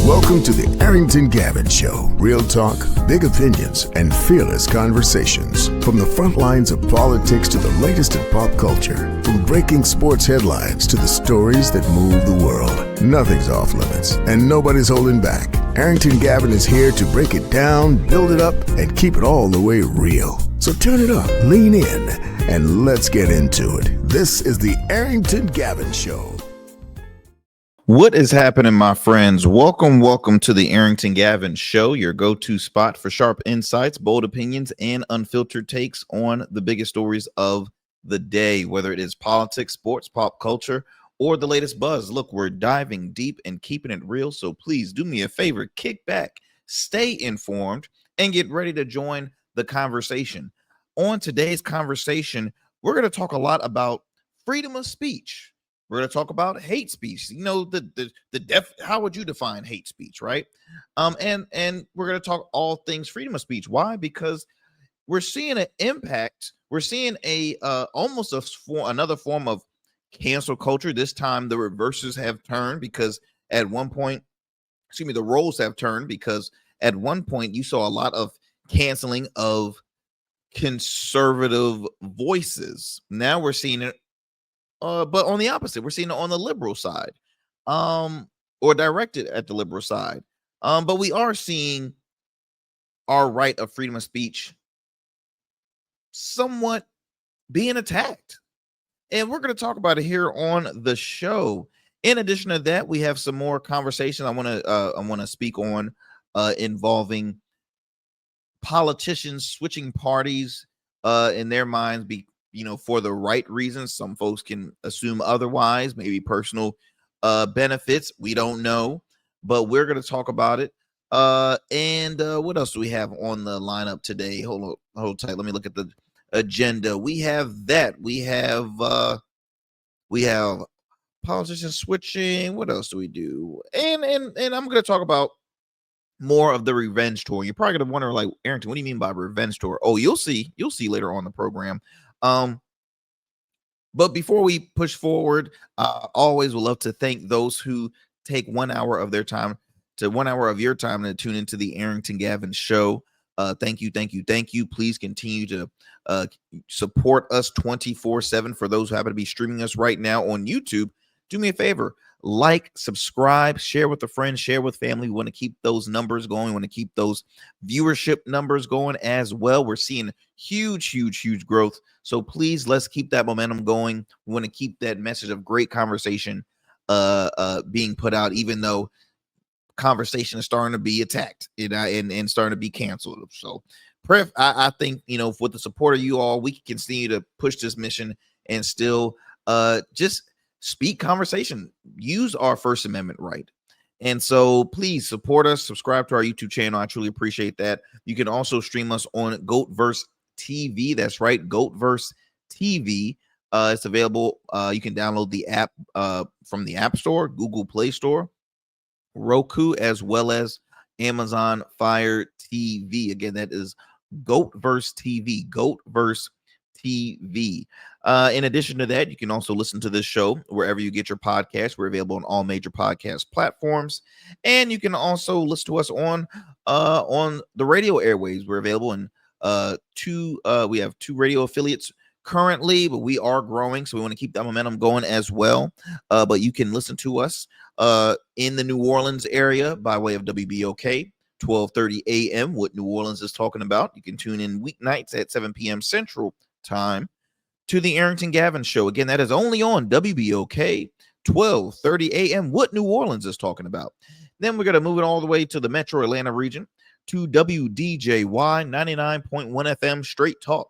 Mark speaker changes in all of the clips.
Speaker 1: Welcome to the Arrington Gavin Show. Real talk, big opinions, and fearless conversations. From the front lines of politics to the latest in pop culture. From breaking sports headlines to the stories that move the world. Nothing's off limits, and nobody's holding back. Arrington Gavin is here to break it down, build it up, and keep it all the way real. So turn it up, lean in, and let's get into it. This is the Arrington Gavin Show.
Speaker 2: What is happening, my friends? Welcome to the Arrington Gavin Show, your go-to spot for sharp insights, bold opinions, and unfiltered takes on the biggest stories of the day, whether it is politics, sports, pop culture, or the latest buzz. Look, we're diving deep and keeping it real, so please do me a favor, kick back, stay informed, and get ready to join the conversation. On today's conversation, we're going to talk a lot about freedom of speech. We're going to talk about hate speech. You know, how would you define hate speech, right? And we're going to talk all things freedom of speech. Why? Because we're seeing an impact. We're seeing another form of cancel culture. This time the reverses have turned because at one point, the roles have turned because at one point you saw a lot of canceling of conservative voices. Now we're seeing it. But on the opposite, we're seeing it on the liberal side, or directed at the liberal side. But we are seeing our right of freedom of speech somewhat being attacked. And we're going to talk about it here on the show. In addition to that, we have some more conversation I want to speak on involving politicians switching parties in their minds for the right reasons. Some folks can assume otherwise, maybe personal benefits. We don't know, but we're going to talk about it. And what else do we have on the lineup today? Hold tight. Let me look at the agenda. We have that. We have politicians switching. What else do we do? And I'm going to talk about more of the revenge tour. You're probably going to wonder, like, Arrington, what do you mean by revenge tour? Oh, you'll see later on the program. But before we push forward, always would love to thank those who take 1 hour of their time to 1 hour of your time to tune into the Arrington Gavin Show. Thank you. Please continue to support us 24/7. For those who happen to be streaming us right now on YouTube, do me a favor. Like, subscribe, share with a friend, share with family. We want to keep those numbers going. We want to keep those viewership numbers going as well. We're seeing huge growth. So please, let's keep that momentum going. We want to keep that message of great conversation being put out, even though conversation is starting to be attacked and starting to be canceled. So I think, with the support of you all, we can continue to push this mission and still just speak conversation, use our First Amendment right. And so please support us, subscribe to our YouTube channel. I truly appreciate that. You can also stream us on GOATverse TV. That's right, GOATverse TV. It's available. You can download the app from the App Store, Google Play Store, Roku, as well as Amazon Fire TV. Again, that is GOATverse TV, GOATverse TV. In addition to that, you can also listen to this show wherever you get your podcasts. We're available on all major podcast platforms, and you can also listen to us on the radio airwaves. We're available in we have 2 radio affiliates currently, but we are growing, so we want to keep that momentum going as well. But you can listen to us in the New Orleans area by way of WBOK 12:30 a.m. What New Orleans is talking about. You can tune in weeknights at 7 p.m. Central Time to the Arrington Gavin Show. Again, that is only on WBOK 12:30 a.m. What New Orleans is talking about. Then we're going to move it all the way to the Metro Atlanta region to WDJY 99.1 FM Straight Talk.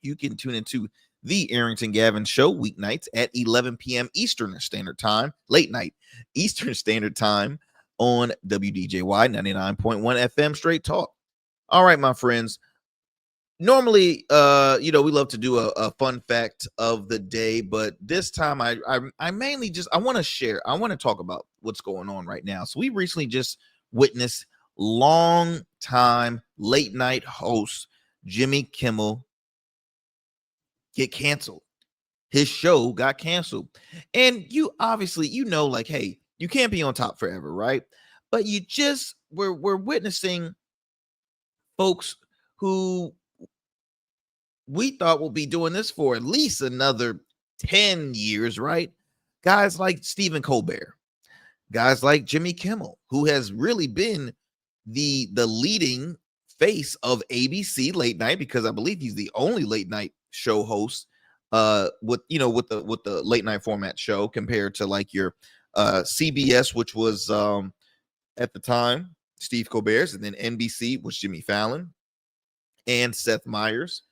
Speaker 2: You can tune into the Arrington Gavin Show weeknights at 11 p.m. Eastern Standard Time, late night Eastern Standard Time on WDJY 99.1 FM Straight Talk. All right, my friends. Normally, we love to do a fun fact of the day, but this time I mainly I want to talk about what's going on right now. So we recently just witnessed long-time late night host Jimmy Kimmel get canceled. His show got canceled. And you obviously, like, hey, you can't be on top forever, right? but we're witnessing folks who we thought will be doing this for at least another 10 years, right? Guys like Stephen Colbert, guys like Jimmy Kimmel, who has really been the leading face of ABC late night, because I believe he's the only late night show host with the late night format show, compared to like your CBS, which was at the time Steve Colbert's, and then NBC was Jimmy Fallon and Seth Meyers.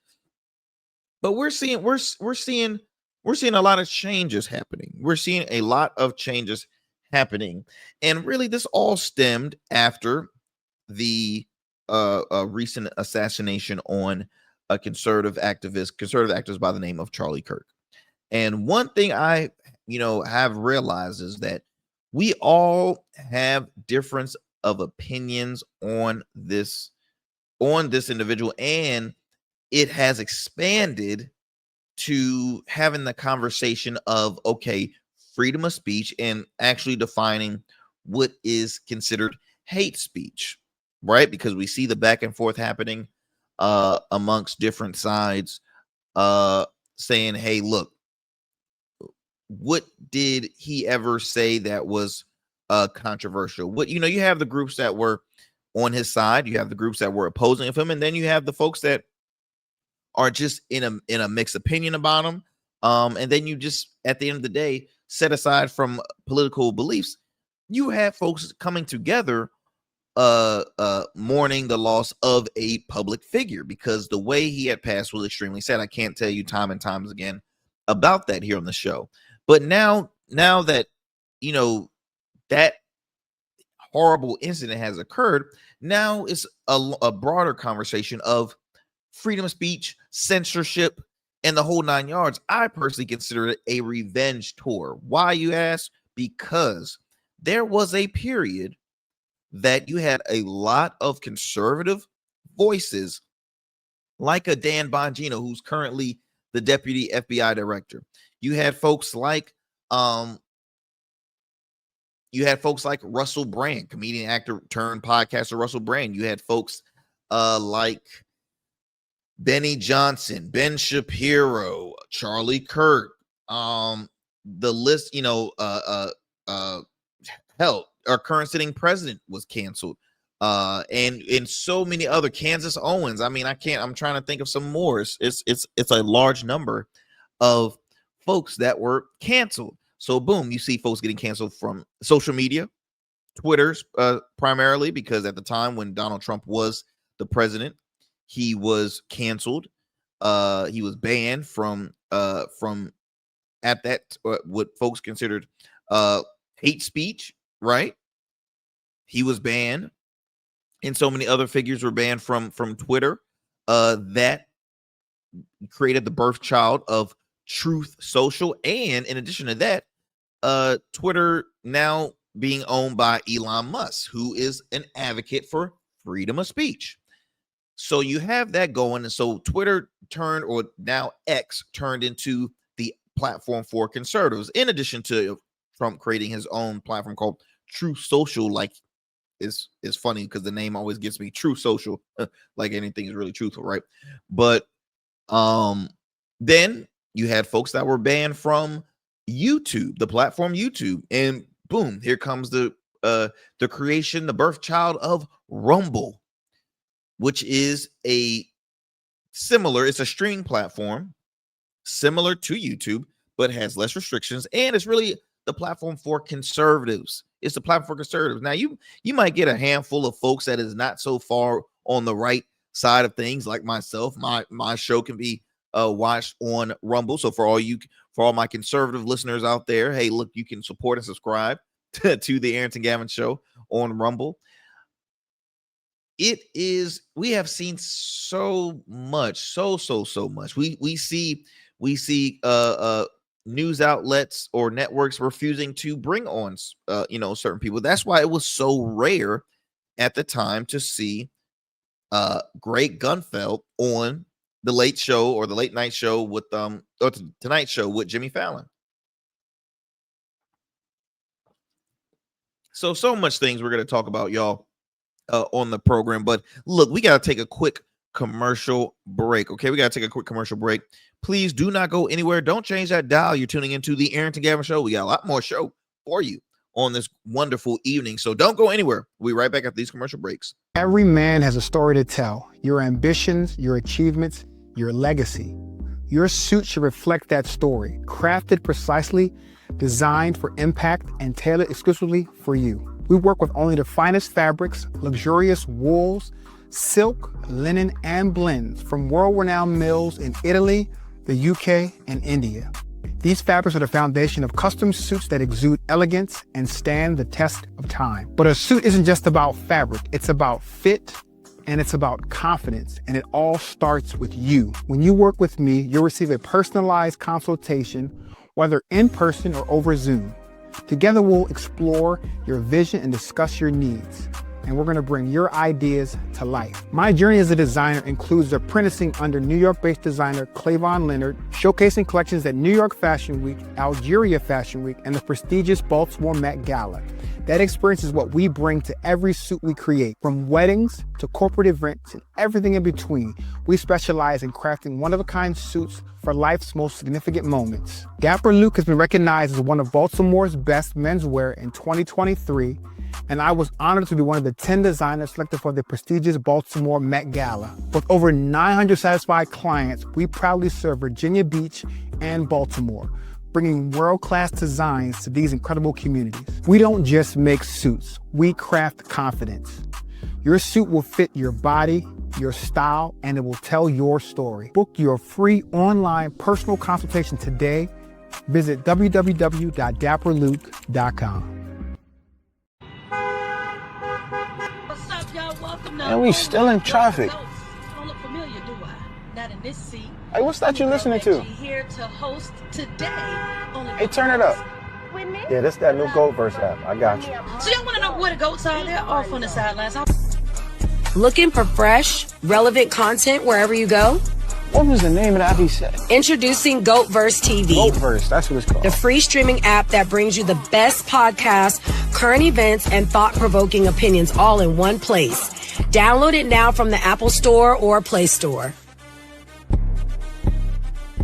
Speaker 2: But we're seeing a lot of changes happening. We're seeing a lot of changes happening, and really, this all stemmed after the recent assassination on a conservative activist by the name of Charlie Kirk. And one thing I have realized is that we all have difference of opinions on this individual, and it has expanded to having the conversation of, okay, freedom of speech, and actually defining what is considered hate speech, right? Because we see the back and forth happening amongst different sides, saying, hey, look, what did he ever say that was controversial? What, you have the groups that were on his side, you have the groups that were opposing of him, and then you have the folks that are just in a mixed opinion about him. And then you just, at the end of the day, set aside from political beliefs, you have folks coming together mourning the loss of a public figure, because the way he had passed was extremely sad. I can't tell you time and times again about that here on the show. But now that that horrible incident has occurred, now it's a broader conversation of freedom of speech, censorship, and the whole 9 yards. I personally consider it a revenge tour. Why, you ask? Because there was a period that you had a lot of conservative voices, like a Dan Bongino, who's currently the deputy FBI director. You had folks like Russell Brand, comedian, actor turned podcaster Russell Brand. You had folks like Benny Johnson, Ben Shapiro, Charlie Kirk, the list, hell, our current sitting president was canceled, and so many other, Kansas Owens. I mean, I'm trying to think of some more. It's a large number of folks that were canceled. So boom, you see folks getting canceled from social media, Twitter's primarily, because at the time when Donald Trump was the president, he was canceled. He was banned from at that what folks considered hate speech, right? He was banned, and so many other figures were banned from Twitter. That created the birth child of Truth Social, and in addition to that, Twitter now being owned by Elon Musk, who is an advocate for freedom of speech. So you have that going, and so Twitter turned, or now X turned into the platform for conservatives, in addition to Trump creating his own platform called Truth Social. Like, it's funny because the name always gets me, Truth Social, like anything is really truthful, right? But then you had folks that were banned from YouTube, the platform YouTube, and boom, here comes the creation, the birth child of Rumble, which is it's a streaming platform similar to YouTube, but has less restrictions, and it's really the platform for conservatives. It's the platform for conservatives. Now, you might get a handful of folks that is not so far on the right side of things, like myself. My show can be watched on Rumble. So for all my conservative listeners out there, hey, look, you can support and subscribe to the Arrington Gavin Show on Rumble. We have seen so much, so much. We see news outlets or networks refusing to bring on certain people. That's why it was so rare at the time to see Greg Gutfeld on the Late Show or the Late Night Show with or Tonight Show with Jimmy Fallon. So much things we're going to talk about, y'all, on the program. But look, we got to take a quick commercial break. Okay, we got to take a quick commercial break. Please do not go anywhere. Don't change that dial. You're tuning into the Arrington Gavin Show. We got a lot more show for you on this wonderful evening. So don't go anywhere. We'll be right back after these commercial breaks.
Speaker 3: Every man has a story to tell. Your ambitions, your achievements, your legacy. Your suit should reflect that story, crafted precisely, designed for impact, and tailored exclusively for you. We work with only the finest fabrics, luxurious wools, silk, linen, and blends from world-renowned mills in Italy, the UK, and India. These fabrics are the foundation of custom suits that exude elegance and stand the test of time. But a suit isn't just about fabric, it's about fit, and it's about confidence, and it all starts with you. When you work with me, you'll receive a personalized consultation, whether in person or over Zoom. Together, we'll explore your vision and discuss your needs, and we're gonna bring your ideas to life. My journey as a designer includes apprenticing under New York-based designer Clavon Leonard, showcasing collections at New York Fashion Week, Algeria Fashion Week, and the prestigious Baltimore Met Gala. That experience is what we bring to every suit we create, from weddings to corporate events and everything in between. We specialize in crafting one-of-a-kind suits for life's most significant moments. Dapper Luke has been recognized as one of Baltimore's best menswear in 2023, and I was honored to be one of the 10 designers selected for the prestigious Baltimore Met Gala. With over 900 satisfied clients, we proudly serve Virginia Beach and Baltimore, bringing world-class designs to these incredible communities. We don't just make suits, we craft confidence. Your suit will fit your body, your style, and it will tell your story. Book your free online personal consultation today. Visit www.dapperluke.com.
Speaker 4: What's up, y'all? Welcome to
Speaker 5: And we still in traffic.
Speaker 4: Don't look familiar, do I? Not in this seat.
Speaker 5: Hey, what's that you listening to?
Speaker 4: Here to host today.
Speaker 5: Hey, turn it up.
Speaker 4: With me?
Speaker 5: Yeah, this that new Goat Verse app. I got you.
Speaker 4: So y'all want to know where the goats are? They're off on the sidelines.
Speaker 6: Looking for fresh, relevant content wherever you go?
Speaker 5: What was the name of that he said?
Speaker 6: Introducing GoatVerse TV.
Speaker 5: GoatVerse, that's what it's called.
Speaker 6: The free streaming app that brings you the best podcasts, current events, and thought-provoking opinions all in one place. Download it now from the Apple Store or Play Store.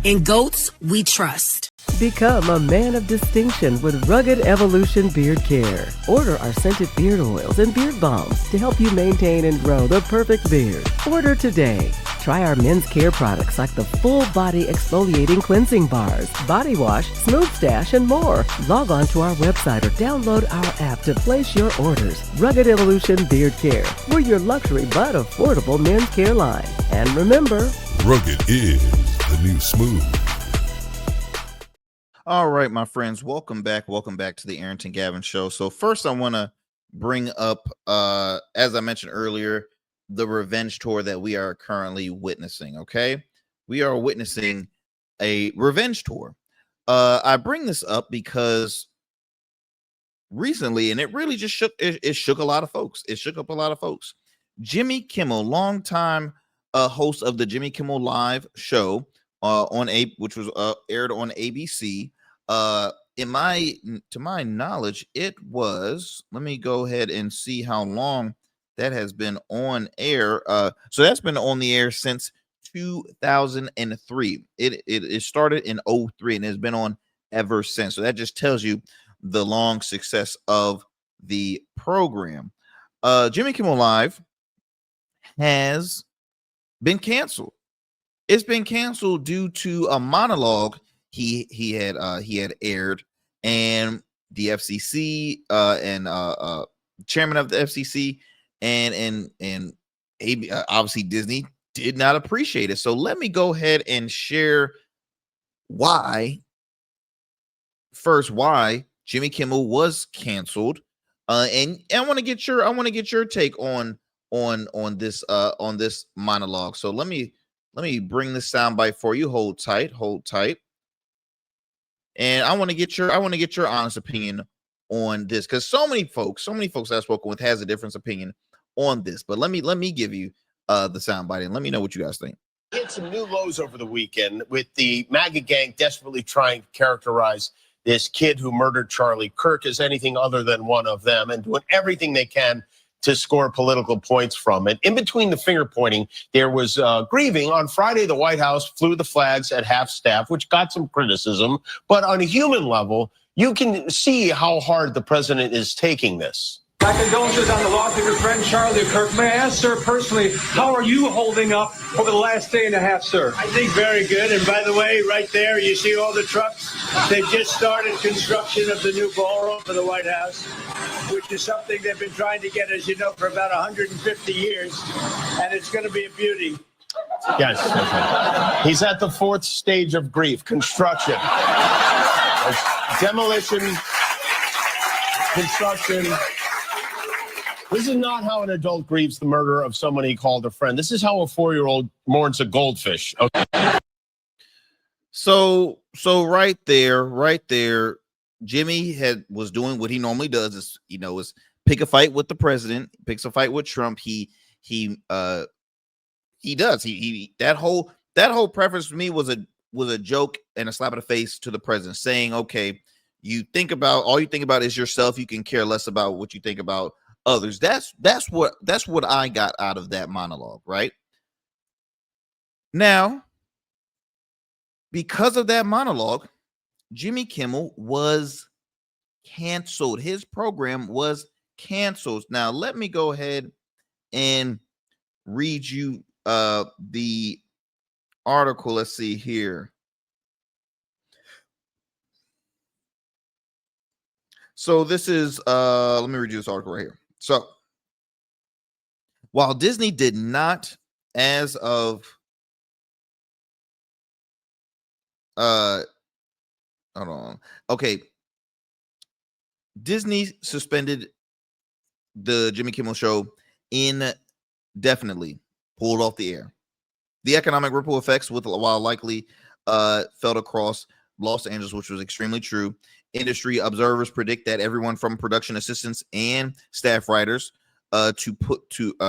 Speaker 6: In goats, we trust.
Speaker 7: Become a man of distinction with Rugged Evolution Beard Care. Order our scented beard oils and beard balms to help you maintain and grow the perfect beard. Order today. Try our men's care products like the full body exfoliating cleansing bars, body wash, smooth stash, and more. Log on to our website or download our app to place your orders. Rugged Evolution Beard Care. We're your luxury but affordable men's care line. And remember,
Speaker 1: Rugged is the new smooth.
Speaker 2: All right, my friends, welcome back to the Arrington Gavin Show. So first I want to bring up, as I mentioned earlier, the revenge tour that we are currently witnessing. Okay, we are witnessing a revenge tour. I bring this up because recently, and it really just shook a lot of folks. It shook up a lot of folks. Jimmy Kimmel, longtime host of the Jimmy Kimmel Live show, which was aired on ABC. To my knowledge, it was. Let me go ahead and see how long that has been on air. So that's been on the air since 2003. It started in 2003 and has been on ever since. So that just tells you the long success of the program. Jimmy Kimmel Live has been canceled. It's been canceled due to a monologue he had aired, and the FCC and chairman of the FCC and obviously Disney did not appreciate it. So let me go ahead and share why Jimmy Kimmel was canceled, and I want to get your take on this monologue. So let me bring this soundbite for you. Hold tight. And I want to get your honest opinion on this, because so many folks I've spoken with has a different opinion on this. But let me give you the soundbite and let me know what you guys think.
Speaker 8: Hit some new lows over the weekend with the MAGA gang desperately trying to characterize this kid who murdered Charlie Kirk as anything other than one of them, and doing everything they can to score political points from it. In between the finger pointing, there was grieving. On Friday, the White House flew the flags at half staff, which got some criticism. But on a human level, you can see how hard the president is taking this.
Speaker 9: My condolences on the loss of your friend Charlie Kirk. May I ask, sir, personally, how are you holding up over the last day and a half, sir?
Speaker 10: I think very good. And by the way, right there, you see all the trucks? They've just started construction of the new ballroom for the White House, which is something they've been trying to get, as you know, for about 150 years. And it's going to be a beauty.
Speaker 8: Yes. He's at the fourth stage of grief, construction. Demolition, construction. This is not how an adult grieves the murder of someone he called a friend. This is how a 4-year-old mourns a goldfish. Okay.
Speaker 2: So right there, Jimmy was doing what he normally does, is pick a fight with the president, picks a fight with Trump. He does. That whole preference for me was a joke and a slap in the face to the president, saying, okay, all you think about is yourself. You can care less about what you think about others. That's what I got out of that monologue, right? Now, because of that monologue, Jimmy Kimmel was canceled. His program was canceled. Now, let me go ahead and read you the article. Let's see here. So this is let me read you this article right here. So while Disney did not, as of hold on. Okay. Disney suspended the Jimmy Kimmel Show indefinitely, pulled off the air. The economic ripple effects, while likely felt across Los Angeles, which was extremely true. Industry observers predict that everyone from production assistants and staff writers to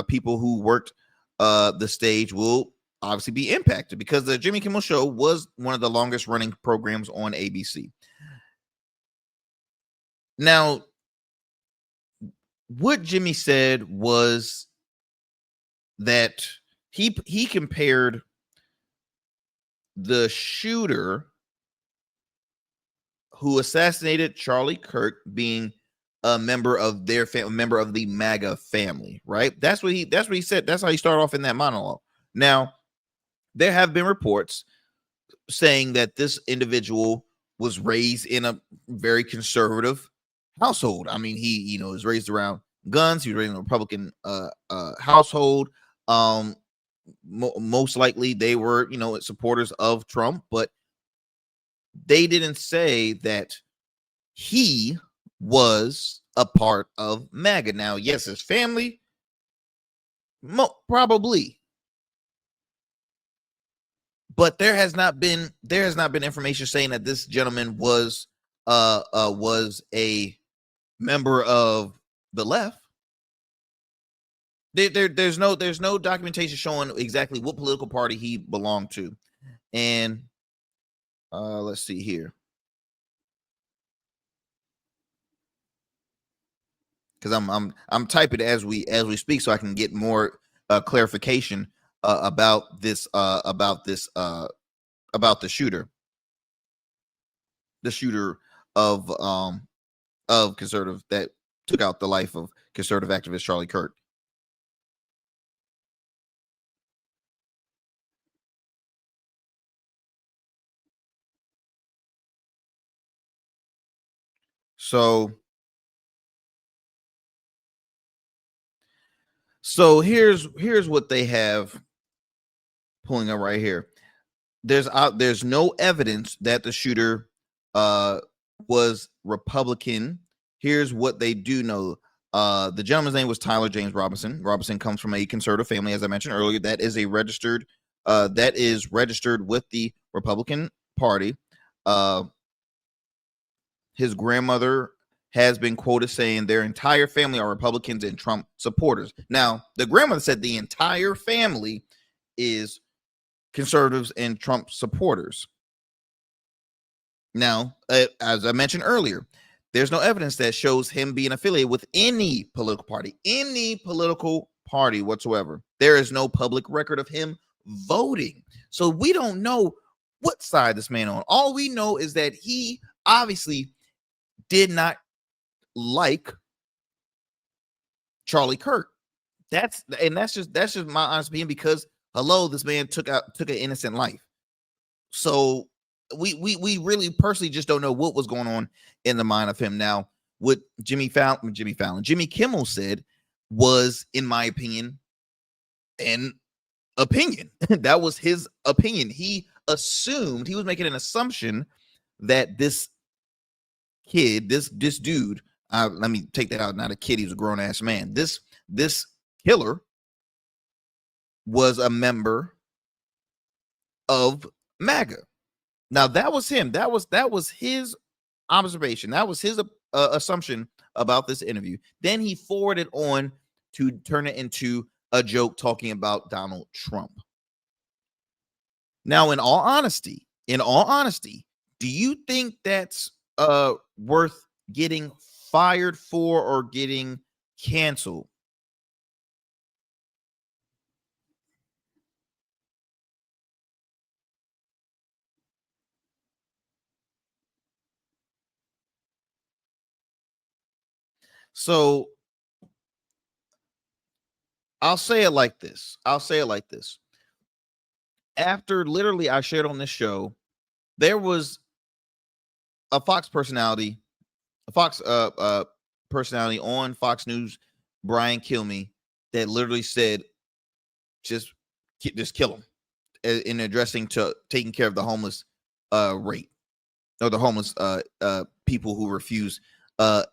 Speaker 2: people who worked the stage will obviously be impacted, because the Jimmy Kimmel Show was one of the longest running programs on ABC. Now, what Jimmy said was that he compared the shooter who assassinated Charlie Kirk being a member of their family, member of the MAGA family, right? That's what he said. That's how he started off in that monologue. Now, there have been reports saying that this individual was raised in a very conservative household. I mean, he was raised around guns. He was raised in a Republican household. Most likely they were, supporters of Trump, but they didn't say that he was a part of MAGA. Now, yes, his family, probably, but there has not been information saying that this gentleman was a member of the left. There's no documentation showing exactly what political party he belonged to. And let's see here, because I'm typing as we speak, so I can get more clarification about the shooter of conservative that took out the life of conservative activist Charlie Kirk. So here's what they have pulling up right here. There's no evidence that the shooter was Republican. Here's what they do know. The gentleman's name was Tyler James Robinson. Robinson comes from a conservative family, as I mentioned earlier, that is registered with the Republican Party. His grandmother has been quoted saying their entire family are Republicans and Trump supporters. Now, the grandmother said the entire family is conservatives and Trump supporters. Now, as I mentioned earlier, there's no evidence that shows him being affiliated with any political party whatsoever. There is no public record of him voting. So we don't know what side this man on. All we know is that he obviously did not like Charlie Kirk. That's just my honest opinion, because hello, this man took an innocent life. So we really personally just don't know what was going on in the mind of him. Now, what Jimmy Kimmel said was, in my opinion, an opinion. That was his opinion. He assumed, he was making an assumption that this kid, this dude, let me take that out, not a kid, he was a grown-ass man. This killer was a member of MAGA. Now that was him. That was his observation. That was his assumption about this interview. Then he forwarded on to turn it into a joke talking about Donald Trump. Now, in all honesty, do you think that's worth getting fired for or getting canceled? So I'll say it like this. After literally I shared on this show, there was a Fox personality on Fox News, Brian Kilmeade, that literally said, just kill him, in addressing to taking care of the homeless rate, or the homeless people who refuse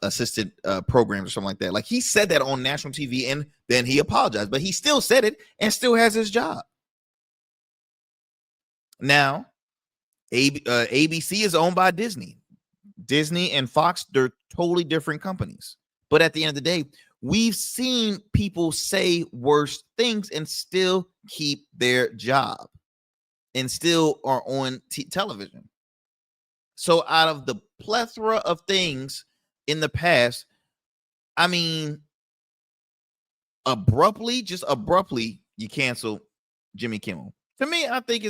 Speaker 2: assisted programs or something like that. Like, he said that on national TV, and then he apologized, but he still said it and still has his job. Now, ABC is owned by Disney. Disney and Fox, they're totally different companies. But at the end of the day, we've seen people say worse things and still keep their job and still are on television. So out of the plethora of things in the past, I mean, abruptly, you cancel Jimmy Kimmel. To me, I think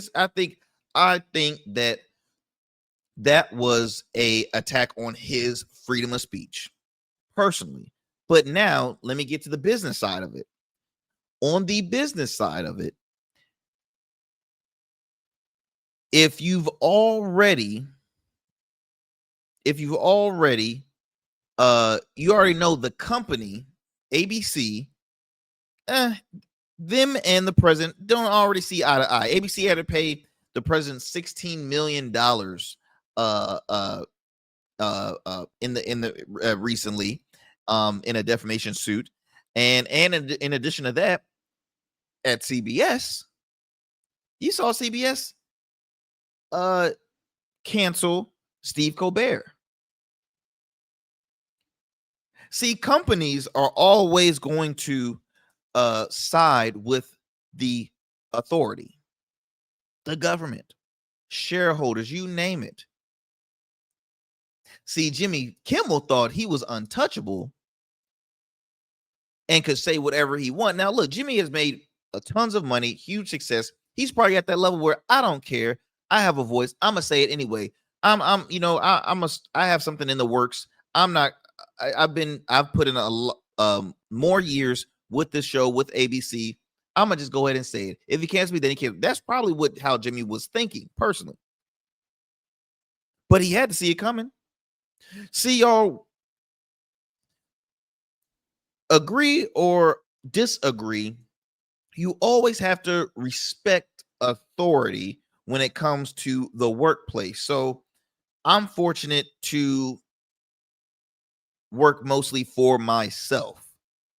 Speaker 2: that was a attack on his freedom of speech, personally. But now let me get to the business side of it. On the business side of it, if you've already you already know the company, ABC, them and the president don't already see eye to eye. ABC had to pay the president $16 million recently in a defamation suit, and in addition to that, at CBS, you saw CBS cancel Steve Colbert. See, companies are always going to side with the authority, the government, shareholders, you name it. See, Jimmy Kimmel thought he was untouchable and could say whatever he want. Now, look, Jimmy has made tons of money, huge success. He's probably at that level where I don't care. I have a voice. I'm gonna say it anyway. I have something in the works. I've put in more years with this show, with ABC. I'm gonna just go ahead and say it. If he cancels me, then he can. That's probably how Jimmy was thinking personally. But he had to see it coming. See, y'all, agree or disagree, you always have to respect authority when it comes to the workplace. So I'm fortunate to work mostly for myself.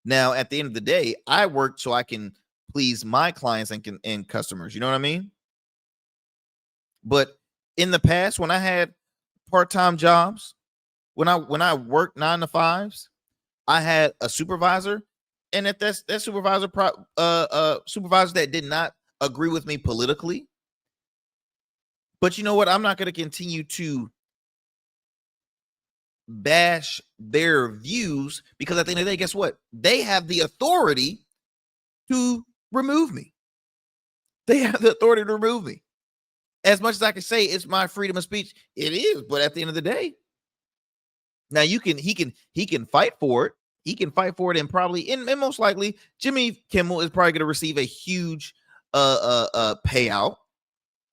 Speaker 2: Now, at the end of the day, I work so I can please my clients and customers. You know what I mean? But in the past, when I had part-time jobs, when I worked 9 to 5s, I had a supervisor, and that supervisor supervisors that did not agree with me politically. But you know what? I'm not going to continue to bash their views, because at the end of the day, guess what? They have the authority to remove me. They have the authority to remove me. As much as I can say it's my freedom of speech, it is. But at the end of the day, now he can fight for it. He can fight for it, and probably, and most likely, Jimmy Kimmel is probably going to receive a huge payout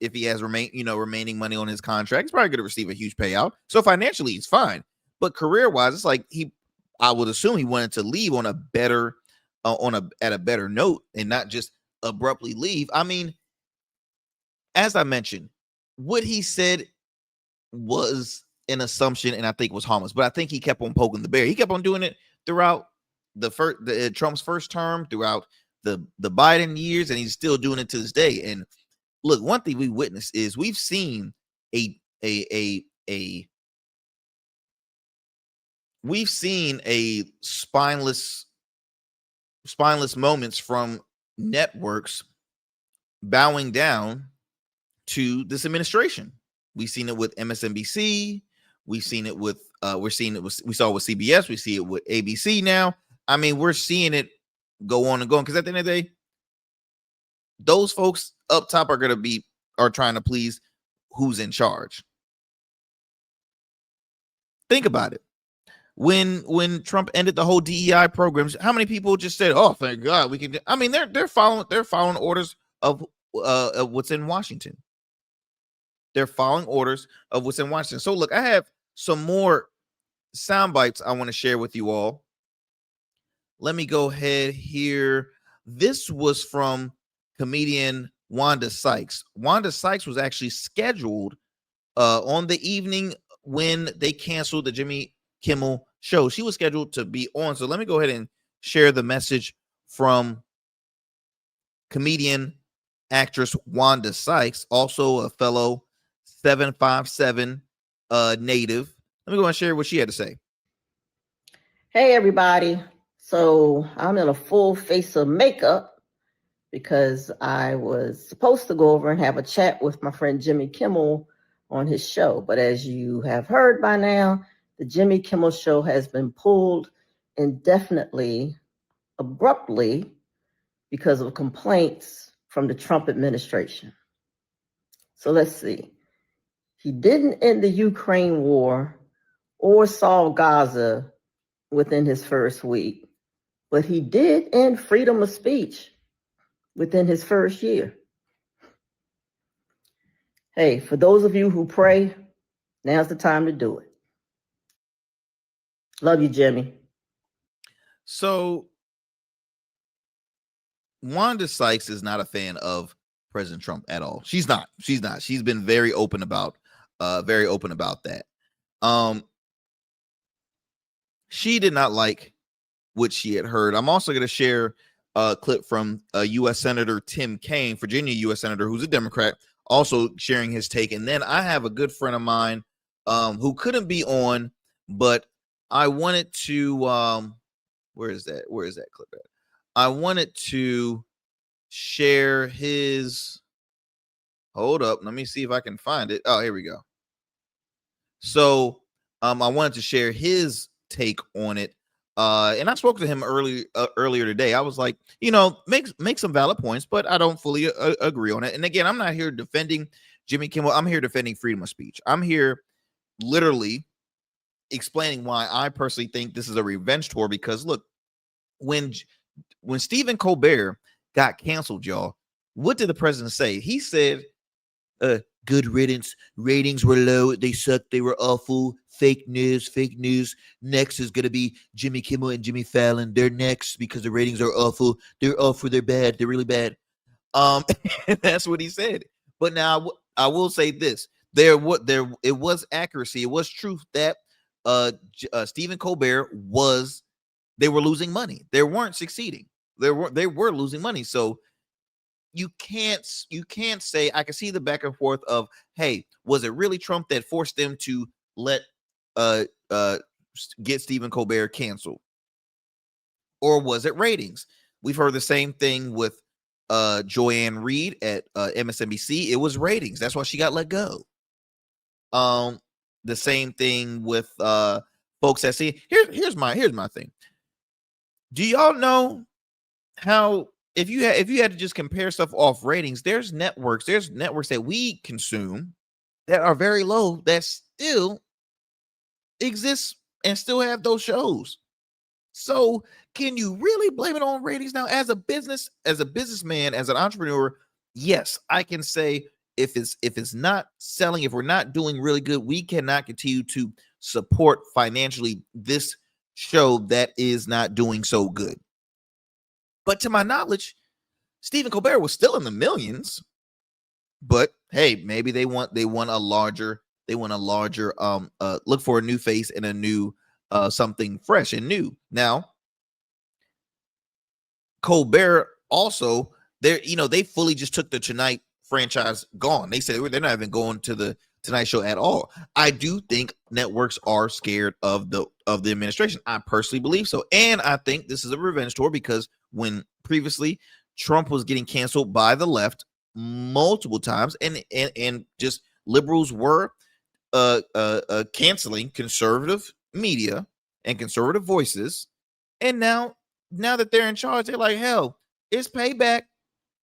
Speaker 2: if he has remaining money on his contract. He's probably going to receive a huge payout. So financially, he's fine. But career wise, it's like I would assume he wanted to leave on a better at a better note and not just abruptly leave. I mean, as I mentioned, what he said was an assumption, and I think was harmless. But I think he kept on poking the bear. He kept on doing it throughout Trump's first term, throughout the Biden years, and he's still doing it to this day. And look, one thing we witnessed is we've seen a spineless moments from networks bowing down to this administration. We've seen it with MSNBC. We've seen it with we saw it with CBS. We see it with ABC now. I mean, we're seeing it go on and go on, because at the end of the day, those folks up top are trying to please who's in charge. Think about it. When Trump ended the whole DEI programs, how many people just said, "Oh, thank God, we can"? I mean, they're following orders of what's in Washington. They're following orders of what's in Washington. So look, I have some more sound bites I want to share with you all. Let me go ahead here. This was from comedian Wanda Sykes. Wanda Sykes was actually scheduled on the evening when they canceled the Jimmy Kimmel show. She was scheduled to be on. So let me go ahead and share the message from comedian actress Wanda Sykes, also a fellow 757 native. Let me go and share what she had to say.
Speaker 11: Hey, everybody. So I'm in a full face of makeup because I was supposed to go over and have a chat with my friend Jimmy Kimmel on his show. But as you have heard by now, the Jimmy Kimmel show has been pulled indefinitely, abruptly, because of complaints from the Trump administration. So let's see. He didn't end the Ukraine war or solve Gaza within his first week, but he did end freedom of speech within his first year. Hey, for those of you who pray, now's the time to do it. Love you, Jimmy.
Speaker 2: So Wanda Sykes is not a fan of President Trump at all. She's not. She's been very open about that. She did not like what she had heard. I'm also going to share a clip from U.S. Senator Tim Kaine, Virginia U.S. Senator, who's a Democrat, also sharing his take. And then I have a good friend of mine who couldn't be on, but I wanted to where is that clip at? I wanted to share his, hold up, let me see if I can find it. Oh, here we go. So I wanted to share his take on it. And I spoke to him earlier today. I was like, make some valid points, but I don't fully agree on it. And again, I'm not here defending Jimmy Kimmel. I'm here defending freedom of speech. I'm here literally explaining why I personally think this is a revenge tour, because look, when Stephen Colbert got canceled, y'all, what did the president say? He said, good riddance, ratings were low, they sucked, they were awful, fake news. Next is going to be Jimmy Kimmel and Jimmy Fallon. They're next because the ratings are awful. They're awful, they're bad, they're really bad. That's what he said. But now I will say this. It was accuracy. It was truth that Stephen Colbert they were losing money. They weren't succeeding. They were losing money. So you can't say, I can see the back and forth of, hey, was it really Trump that forced them to get Stephen Colbert canceled? Or was it ratings? We've heard the same thing with Joanne Reed at MSNBC. It was ratings. That's why she got let go. The same thing with folks that see. Here's my thing. Do y'all know how if you had to just compare stuff off ratings, there's networks that we consume that are very low that still exist and still have those shows. So can you really blame it on ratings? Now, as a businessman, as an entrepreneur, yes, I can say if it's not selling, if we're not doing really good, we cannot continue to support financially this show that is not doing so good. But to my knowledge, Stephen Colbert was still in the millions. But hey, maybe they want a larger look for a new face and a new something fresh and new. Now, Colbert also, they fully just took the Tonight franchise gone. They said they're not even going to the Tonight Show at all. I do think networks are scared of the administration. I personally believe so. And I think this is a revenge tour because when previously Trump was getting canceled by the left multiple times and just liberals were canceling conservative media and conservative voices, and now that they're in charge, they're like, hell, it's payback,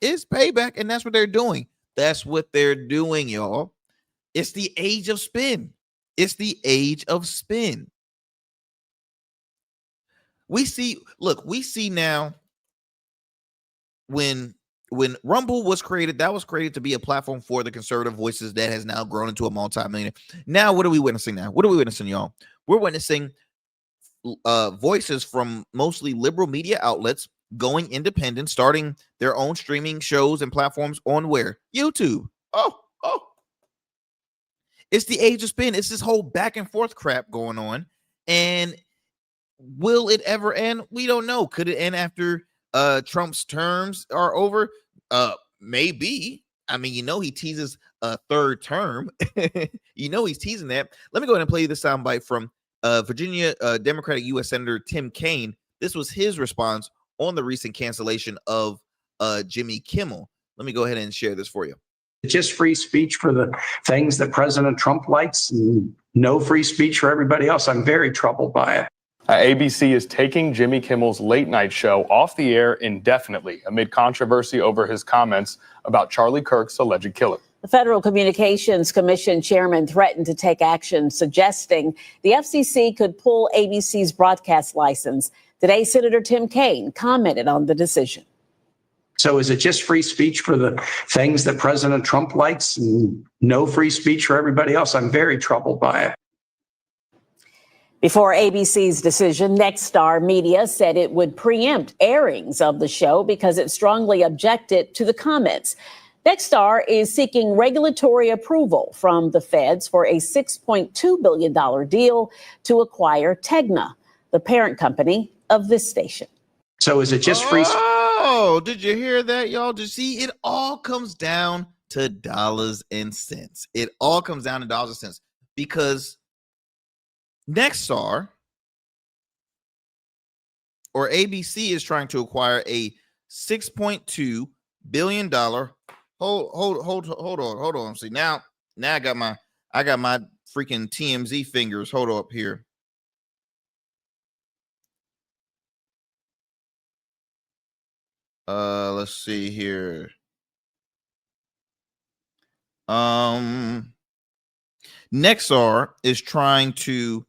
Speaker 2: and that's what they're doing. That's what they're doing, y'all. It's the age of spin. We see now when Rumble was created, that was created to be a platform for the conservative voices that has now grown into a multi-million. Now, what are we witnessing now? What are we witnessing, y'all? We're witnessing voices from mostly liberal media outlets going independent, starting their own streaming shows and platforms on where? YouTube. Oh. It's the age of spin. It's this whole back and forth crap going on. And will it ever end? We don't know. Could it end after Trump's terms are over? Maybe. I mean, he teases a third term. He's teasing that. Let me go ahead and play you the soundbite from Virginia Democratic U.S. Senator Tim Kaine. This was his response on the recent cancellation of Jimmy Kimmel. Let me go ahead and share this for you.
Speaker 12: Just free speech for the things that President Trump likes and no free speech for everybody else. I'm very troubled by it.
Speaker 13: ABC is taking Jimmy Kimmel's late night show off the air indefinitely amid controversy over his comments about Charlie Kirk's alleged killing.
Speaker 14: The Federal Communications Commission chairman threatened to take action, suggesting the FCC could pull ABC's broadcast license. Today, Senator Tim Kaine commented on the decision.
Speaker 12: So is it just free speech for the things that President Trump likes and no free speech for everybody else? I'm very troubled by it.
Speaker 14: Before ABC's decision, Nexstar Media said it would preempt airings of the show because it strongly objected to the comments. Nexstar is seeking regulatory approval from the feds for a $6.2 billion deal to acquire Tegna, the parent company of this station.
Speaker 12: So is it just free?
Speaker 2: Oh, did you hear that, y'all? Did you see? It all comes down to dollars and cents. It all comes down to dollars and cents because Nexstar or ABC is trying to acquire a $6.2 billion. Hold on. See, now I got my freaking TMZ fingers. Hold up here. Let's see here. Nexstar is trying to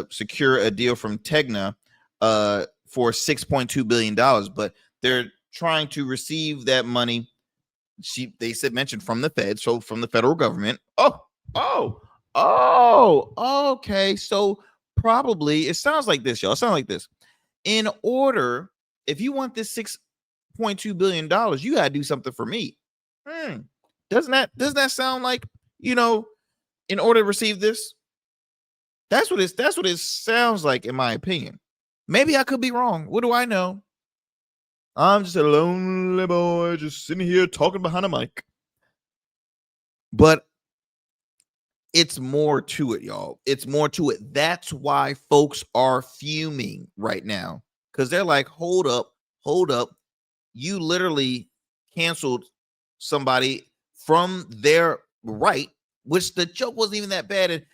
Speaker 2: secure a deal from Tegna for $6.2 billion, but they're trying to receive that money. They mentioned from the Fed, so from the federal government. Okay. So probably it sounds like this, y'all. It sounds like this. If you want this $6.2 billion, you gotta do something for me. Doesn't that sound like, in order to receive this? That's what it sounds like, in my opinion. Maybe I could be wrong. What do I know? I'm just a lonely boy just sitting here talking behind a mic. But it's more to it, y'all. It's more to it. That's why folks are fuming right now, because they're like, hold up. You literally canceled somebody from their right, which the joke wasn't even that bad. And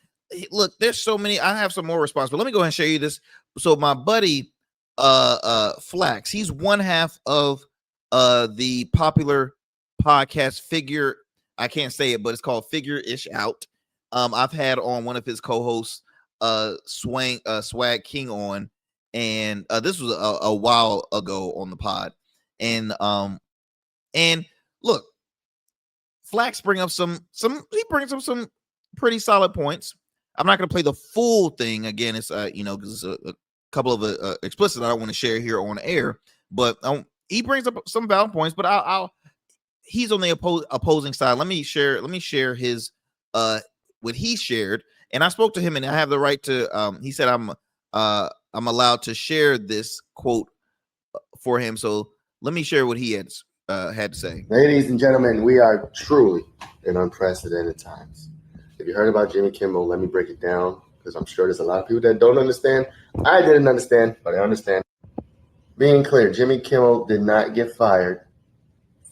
Speaker 2: look, there's so many. I have some more response, but let me go ahead and show you this. So my buddy Flax, he's one half of the popular podcast Figure. I can't say it, but it's called Figure Ish Out. I've had on one of his co-hosts, Swag King on, and this was a while ago on the pod. And look, Flax brings up some pretty solid points. I'm not going to play the full thing again. It's because it's a couple of explicit I don't want to share here on air, but he brings up some valid points. But he's on the opposing side. Let me share his what he shared, and I spoke to him, and I have the right to. He said I'm allowed to share this quote for him. So let me share what he had to say.
Speaker 15: Ladies and gentlemen, we are truly in unprecedented times. If you heard about Jimmy Kimmel, let me break it down, because I'm sure there's a lot of people that don't understand. I didn't understand, but I understand. Being clear, Jimmy Kimmel did not get fired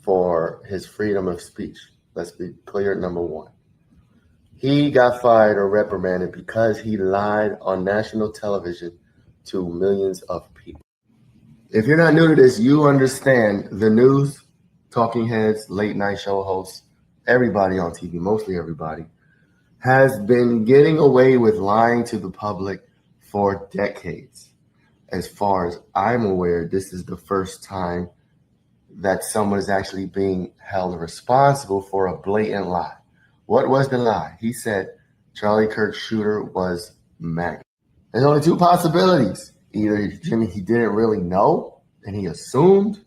Speaker 15: for his freedom of speech. Let's be clear, number one. He got fired or reprimanded because he lied on national television to millions of people. If you're not new to this, you understand the news, talking heads, late night show hosts, everybody on TV, mostly everybody, has been getting away with lying to the public for decades. As far as I'm aware, this is the first time that someone is actually being held responsible for a blatant lie. What was the lie? He said Charlie Kirk's shooter was MAGA. There's only two possibilities. Either Jimmy, he didn't really know and he assumed,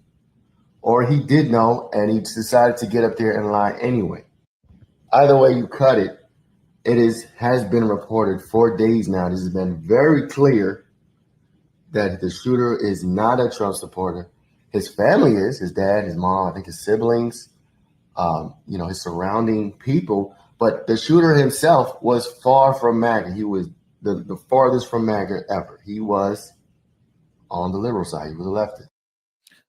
Speaker 15: or he did know and he decided to get up there and lie anyway. Either way you cut it, has been reported for days now. This has been very clear that the shooter is not a Trump supporter. His family is, his dad, his mom, I think his siblings, his surrounding people. But the shooter himself was far from MAGA. He was the farthest from MAGA ever. He was on the liberal side. He was a leftist.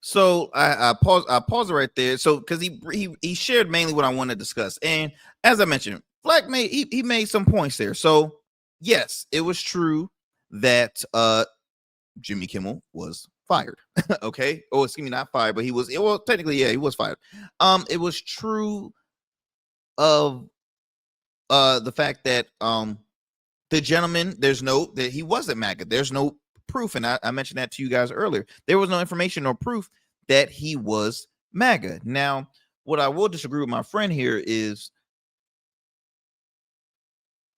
Speaker 2: So I pause it right there. So because he shared mainly what I want to discuss, and as I mentioned, Flack made some points there. So yes, it was true that Jimmy Kimmel was fired. Okay. Oh, excuse me, not fired, but he was. Well, technically, yeah, he was fired. It was true of the fact that the gentleman, that he wasn't MAGA. There's no proof, and I mentioned that to you guys earlier. There was no information or proof that he was MAGA. Now, what I will disagree with my friend here is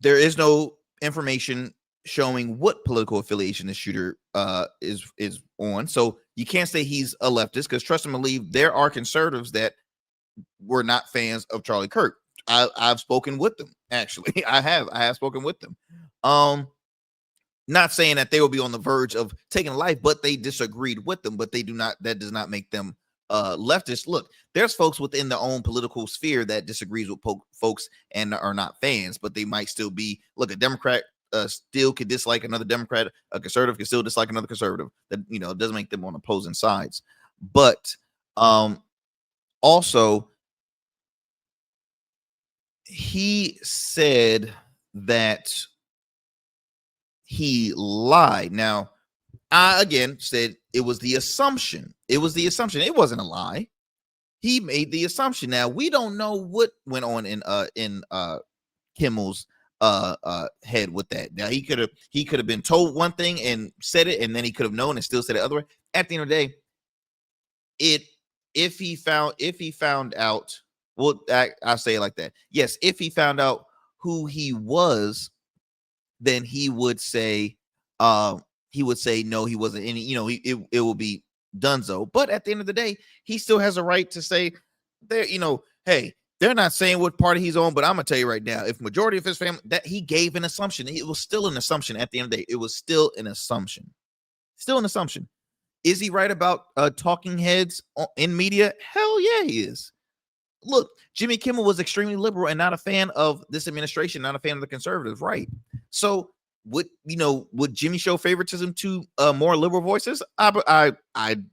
Speaker 2: there is no information showing what political affiliation the shooter is on. So you can't say he's a leftist, because trust and believe there are conservatives that were not fans of Charlie Kirk. I've spoken with them, actually. I have spoken with them. Not saying that they will be on the verge of taking life, but they disagreed with them, but that does not make them leftists. Look, there's folks within their own political sphere that disagrees with folks and are not fans, but they might still be. Look, a Democrat still could dislike another Democrat. A conservative can still dislike another conservative. That doesn't make them on opposing sides. But also, he said that he lied. Now, I again said it was the assumption. It wasn't a lie. He made the assumption. Now, we don't know what went on in Kimmel's head with that. Now, he could have been told one thing and said it, and then he could have known and still said it other way. At the end of the day, if he found out, well, I'll say it like that. Yes, if he found out who he was, then he would say no, he wasn't any, it will be donezo. But at the end of the day, he still has a right to say hey, they're not saying what party he's on, but I'm gonna tell you right now, if majority of his family, that he gave an assumption, it was still an assumption. At the end of the day, it was still an assumption. Is he right about talking heads in media? Hell yeah, he is. Look, Jimmy Kimmel was extremely liberal and not a fan of this administration, not a fan of the conservatives, right? So would Jimmy show favoritism to more liberal voices? I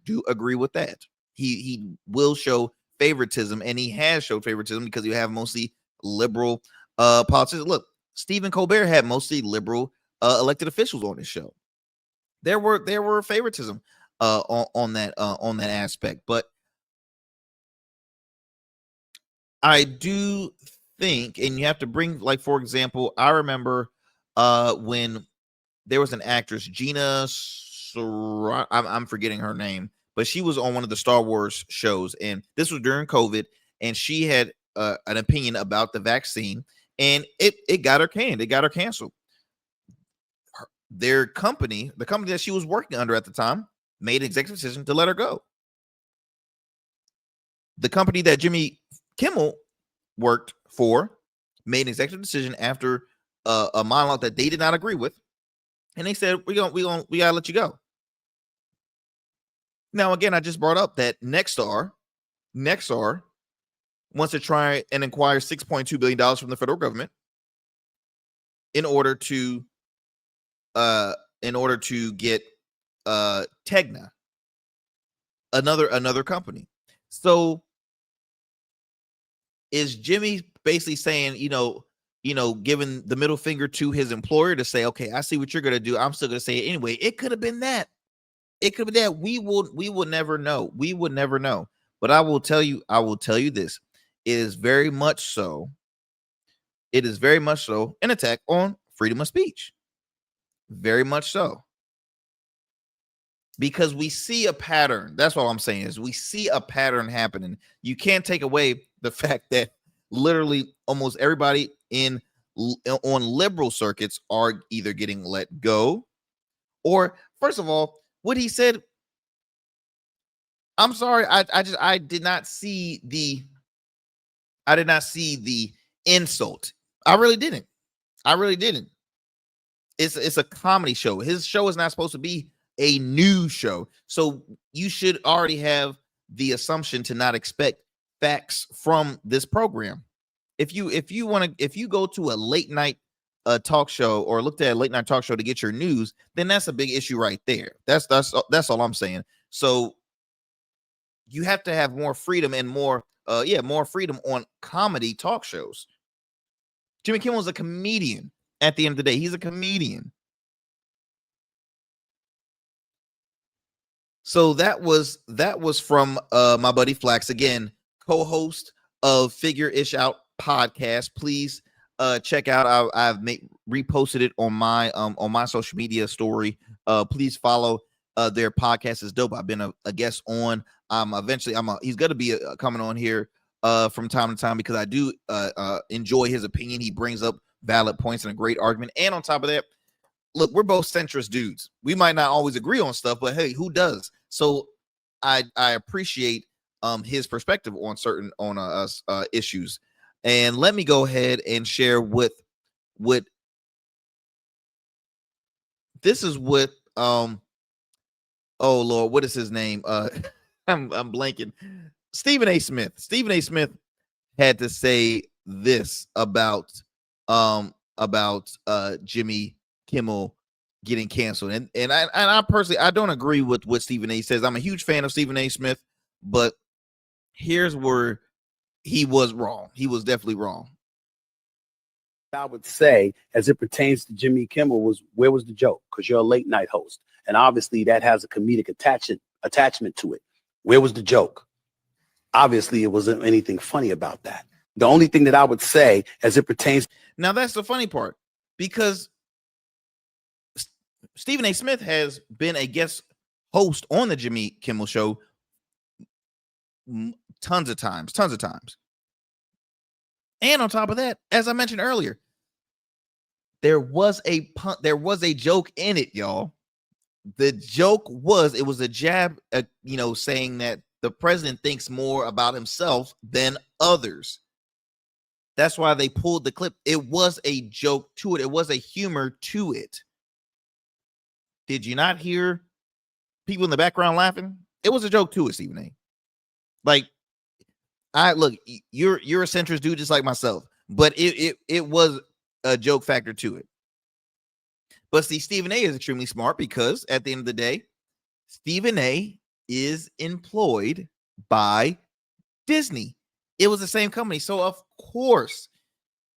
Speaker 2: do agree with that. He will show favoritism, and he has showed favoritism because you have mostly liberal politicians. Look, Stephen Colbert had mostly liberal elected officials on his show. There were favoritism on that aspect, but I do think, and you have to bring, like, for example, I remember when there was an actress, Gina I'm forgetting her name, but she was on one of the Star Wars shows, and this was during COVID, and she had an opinion about the vaccine, and it got her canned. It got her canceled. Their company, the company that she was working under at the time, made an executive decision to let her go. The company that Jimmy Kimmel worked for made an executive decision after a monologue that they did not agree with, and they said, we gotta let you go. Now, again, I just brought up that Nexstar wants to try and acquire $6.2 billion from the federal government in order to get Tegna, another company. So is Jimmy basically saying, giving the middle finger to his employer to say, okay, I see what you're going to do, I'm still going to say it anyway? It could have been that. It could be that. We will never know. We would never know. But I will tell you this. It is very much so an attack on freedom of speech. Very much so. Because we see a pattern. That's what I'm saying, is we see a pattern happening. You can't take away the fact that literally almost everybody on liberal circuits are either getting let go, or, first of all, what he said, I'm sorry, I did not see the insult. I really didn't. It's a comedy show. His show is not supposed to be a news show. So you should already have the assumption to not expect facts from this program. If you go to a late night talk show, or looked at a late night talk show to get your news, then that's a big issue right there. That's all I'm saying. So you have to have more freedom and more freedom on comedy talk shows. Jimmy Kimmel is a comedian. At the end of the day, he's a comedian. So that was from my buddy Flax, again, co-host of Figure Ish Out podcast. Please check out. I've reposted it on my social media story. Please follow their podcast. Is dope. I've been a guest on. Eventually he's going to be coming on here from time to time, because I do enjoy his opinion. He brings up valid points and a great argument. And on top of that, look, we're both centrist dudes. We might not always agree on stuff, but hey, who does? So I appreciate his perspective on certain issues. And let me go ahead and share what this is with oh Lord, what is his name? I'm blanking. Stephen A. Smith. Stephen A. Smith had to say this about Jimmy Kimmel getting canceled. And I personally, I don't agree with what Stephen A. says. I'm a huge fan of Stephen A. Smith, but here's where he was wrong. He was definitely wrong.
Speaker 16: I would say, as it pertains to Jimmy Kimmel, was, where was the joke? Because you're a late night host, and obviously that has a comedic attachment to it. Where was the joke? Obviously, it wasn't anything funny about that. The only thing that I would say, as it pertains.
Speaker 2: Now, that's the funny part, because Stephen A. Smith has been a guest host on the Jimmy Kimmel show tons of times. And on top of that, as I mentioned earlier, there was a joke in it, y'all. The joke was, it was a jab at, saying that the president thinks more about himself than others. That's why they pulled the clip. It was a joke to it. It was a humor to it. Did you not hear people in the background laughing? It was a joke to it, Stephen A. Like, look, you're a centrist dude just like myself, but it was a joke factor to it. But see, Stephen A. is extremely smart, because at the end of the day, Stephen A. is employed by Disney. It was the same company. So of course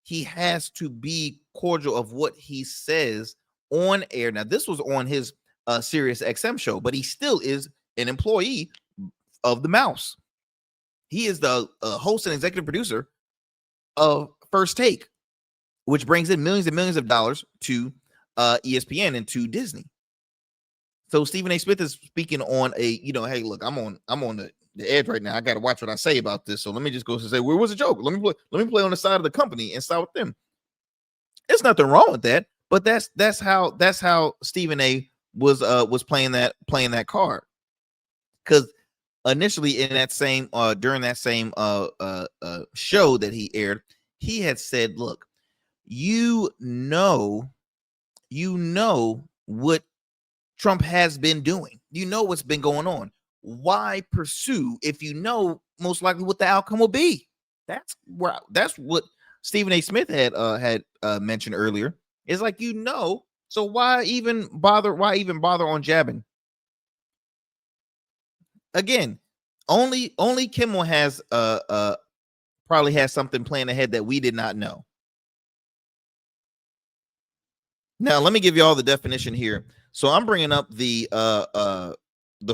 Speaker 2: he has to be cordial of what he says on air. Now, this was on his Sirius XM show, but he still is an employee of the Mouse. He is the host and executive producer of First Take, which brings in millions and millions of dollars to ESPN and to Disney. So Stephen A. Smith is speaking on a, hey, look, I'm on the edge right now. I got to watch what I say about this. So let me just go and say, where was a joke? Let me play on the side of the company and side with them. There's nothing wrong with that, but that's how Stephen A. was playing that card. Because initially in that same during that same show that he aired, he had said, look, you know what Trump has been doing. You know what's been going on. Why pursue if you know most likely what the outcome will be? That's what Stephen A. Smith had mentioned earlier. It's like, so why even bother on jabbing? Again, only Kimmel has probably has something planned ahead that we did not know. Now, let me give you all the definition here. So I'm bringing up the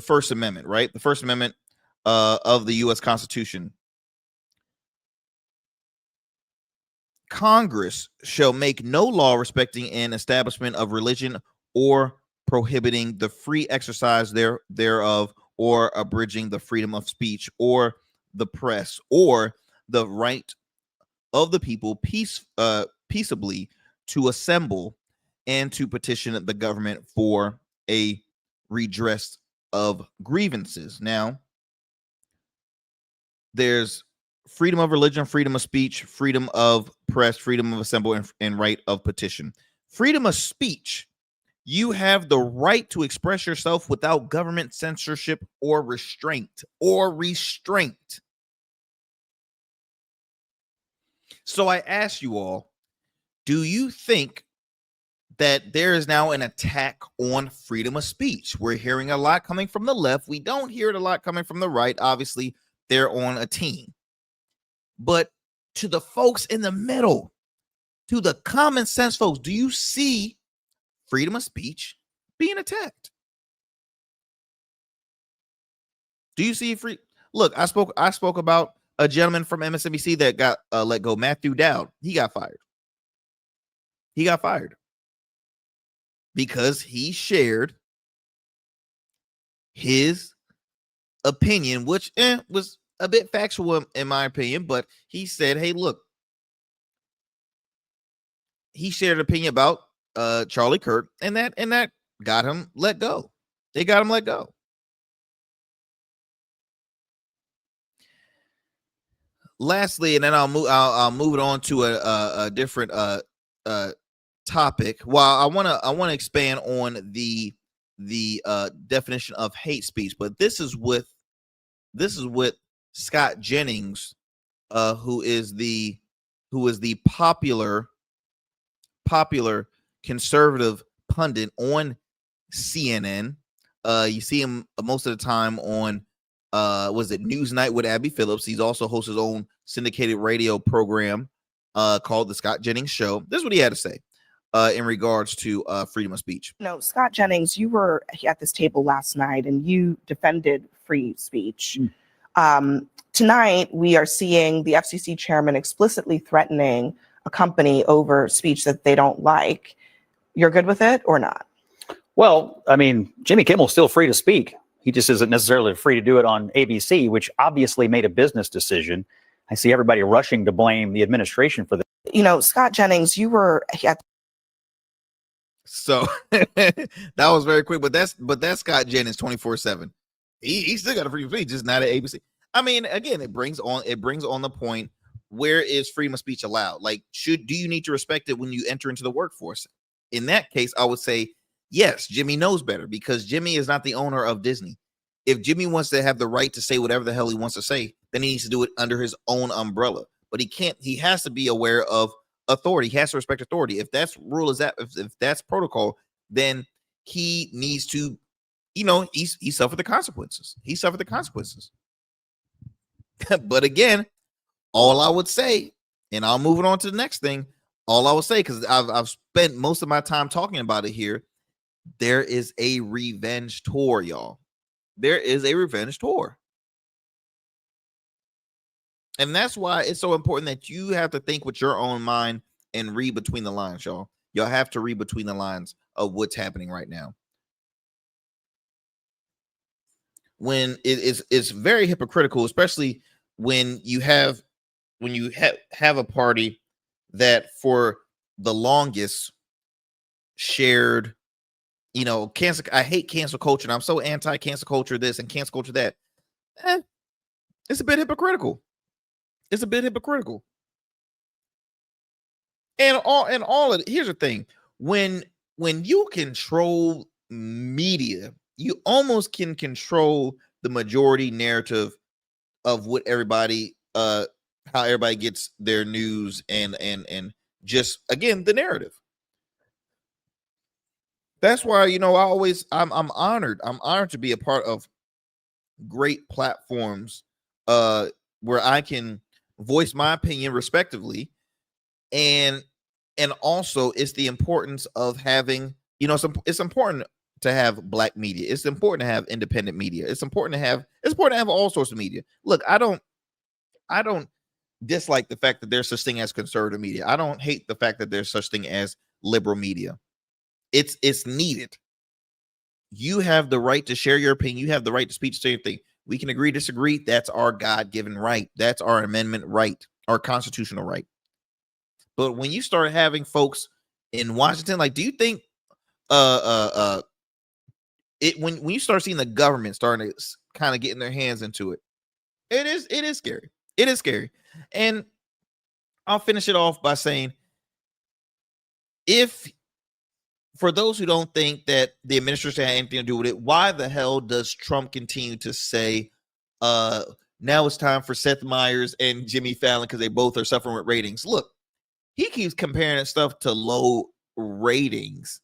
Speaker 2: First Amendment, right? The First Amendment of the U.S. Constitution. Congress shall make no law respecting an establishment of religion or prohibiting the free exercise thereof, or abridging the freedom of speech or the press, or the right of the people peaceably to assemble and to petition the government for a redress of grievances. Now, there's freedom of religion, freedom of speech, freedom of press, freedom of assembly, and right of petition. Freedom of speech. You have the right to express yourself without government censorship or restraint. So I ask you all, do you think that there is now an attack on freedom of speech? We're hearing a lot coming from the left. We don't hear it a lot coming from the right. Obviously, they're on a team. But to the folks in the middle, to the common sense folks, do you see freedom of speech being attacked? Do you see free? Look, I spoke about a gentleman from MSNBC that got let go, Matthew Dowd. He got fired. Because he shared his opinion, which was a bit factual in my opinion, but he said, hey, look, he shared an opinion about Charlie Kirk, and that got him let go. They got him let go. Lastly, and then I'll move it on to a different topic. Well, I want to expand on the definition of hate speech, but this is with Scott Jennings, who is the popular conservative pundit on CNN. You see him most of the time on was it Newsnight with Abby Phillips. He's also hosts his own syndicated radio program called The Scott Jennings Show. This is what he had to say in regards to freedom of speech.
Speaker 17: No, Scott Jennings, you were at this table last night and you defended free speech. Tonight, we are seeing the FCC chairman explicitly threatening a company over speech that they don't like. You're good with it or not?
Speaker 18: Well, I mean, Jimmy Kimmel's still free to speak. He just isn't necessarily free to do it on ABC, which obviously made a business decision. I see everybody rushing to blame the administration for this.
Speaker 17: Scott Jennings, you were at.
Speaker 2: So that was very quick, but that's Scott Jennings 24/7. He still got a free speech, just not at ABC. I mean, again, it brings on the point, where is freedom of speech allowed? Like, do you need to respect it when you enter into the workforce? In that case, I would say yes, Jimmy knows better, because Jimmy is not the owner of Disney. If Jimmy wants to have the right to say whatever the hell he wants to say, then he needs to do it under his own umbrella. But he has to be aware of authority. He has to respect authority. If that's rule is that if that's protocol, then he needs to, he suffered the consequences. But again, all I would say, and I'll move it on to the next thing, All I will say, because I've spent most of my time talking about it here, there is a revenge tour, y'all. There is a revenge tour. And that's why it's so important that you have to think with your own mind and read between the lines, y'all. Y'all have to read between the lines of what's happening right now. When it's very hypocritical, especially when you have a party that for the longest shared, cancel. I hate cancel culture, and I'm so anti-cancel culture this and cancel culture that. It's a bit hypocritical. It's a bit hypocritical. And all of it, here's the thing. When you control media, you almost can control the majority narrative of what everybody how everybody gets their news and just again the narrative. That's why I'm honored. I'm honored to be a part of great platforms where I can voice my opinion respectively, and also it's the importance of having it's important to have black media. It's important to have independent media. It's important to have all sorts of media. Look, I don't dislike the fact that there's such thing as conservative media. I don't hate the fact that there's such thing as liberal media. It's needed. You have the right to share your opinion. You have the right to speak, say your thing. We can agree, disagree. That's our God-given right. That's our amendment right, our constitutional right. But when you start having folks in Washington, like, do you think when you start seeing the government starting to kind of getting their hands into it, it is scary. It is scary. And I'll finish it off by saying, for those who don't think that the administration had anything to do with it, why the hell does Trump continue to say, now it's time for Seth Meyers and Jimmy Fallon because they both are suffering with ratings? Look, he keeps comparing stuff to low ratings.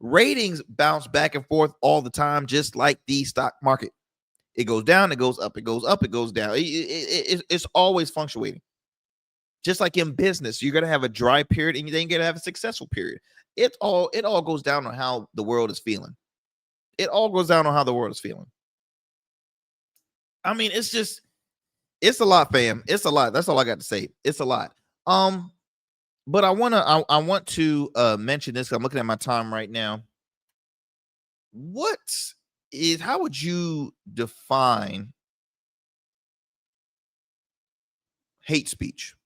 Speaker 2: Ratings bounce back and forth all the time, just like the stock market. It goes down, it goes up, it goes up, it goes down. It's always fluctuating. Just like in business, you're going to have a dry period and then you're going to have a successful period. It all goes down on how the world is feeling. It all goes down on how the world is feeling. I mean, it's a lot, fam. It's a lot. That's all I got to say. It's a lot. But I want to mention this. I'm looking at my time right now. How would you define hate speech?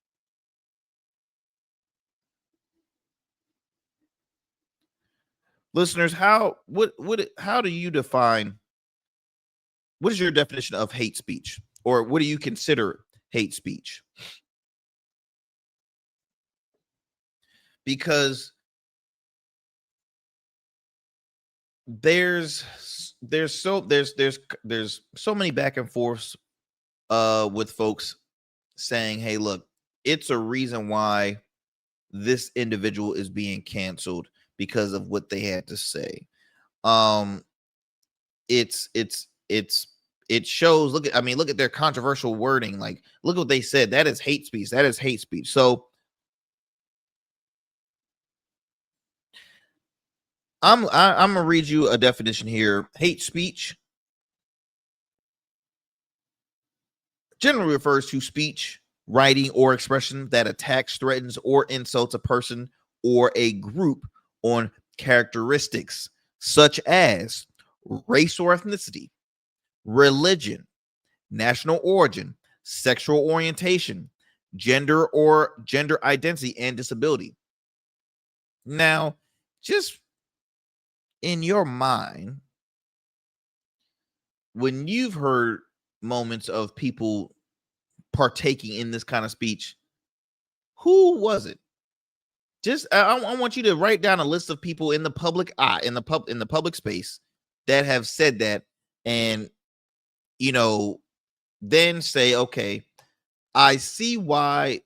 Speaker 2: Listeners, how do you define, what is your definition of hate speech? Or what do you consider hate speech? Because there's so many back and forths with folks saying, hey, look, it's a reason why this individual is being canceled because of what they had to say. It shows, look at their controversial wording. Like, look what they said. That is hate speech. That is hate speech. So I'm gonna read you a definition here. Hate speech generally refers to speech, writing, or expression that attacks, threatens, or insults a person or a group on characteristics such as race or ethnicity, religion, national origin, sexual orientation, gender or gender identity, and disability. Now, just in your mind, when you've heard moments of people partaking in this kind of speech, who was it? Just I want you to write down a list of people in the public eye, in the public space, that have said that, and then say, okay, I see why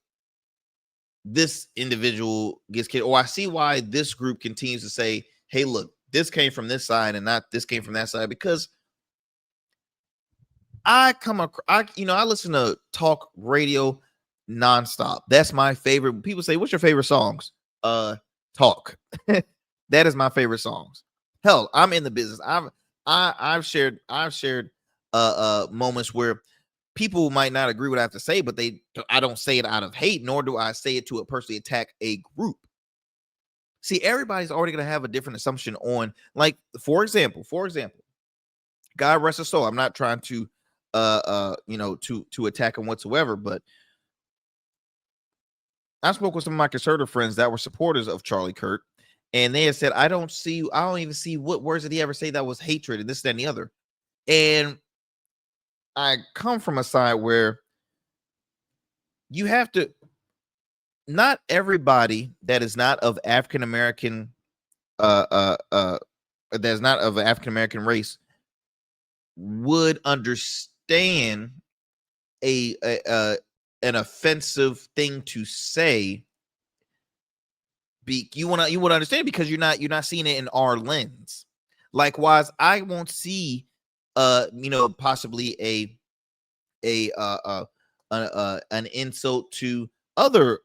Speaker 2: this individual gets killed, or I see why this group continues to say, hey, look, this came from this side and not this came from that side. Because I listen to talk radio nonstop. That's my favorite. People say, what's your favorite songs? talk. That is my favorite songs. Hell, I'm in the business. I've shared moments where people might not agree with what I have to say, but I don't say it out of hate, nor do I say it to personally attack a group. See, everybody's already going to have a different assumption on, like, for example, God rest his soul. I'm not trying to, to attack him whatsoever, but I spoke with some of my conservative friends that were supporters of Charlie Kirk, and they had said, I don't even see what words did he ever say that was hatred and this, that, and the other. And I come from a side where you have to, not everybody that is not of African American, that's not of African American race would understand an offensive thing to say. You want to understand because you're not seeing it in our lens. Likewise, I won't see possibly an insult to other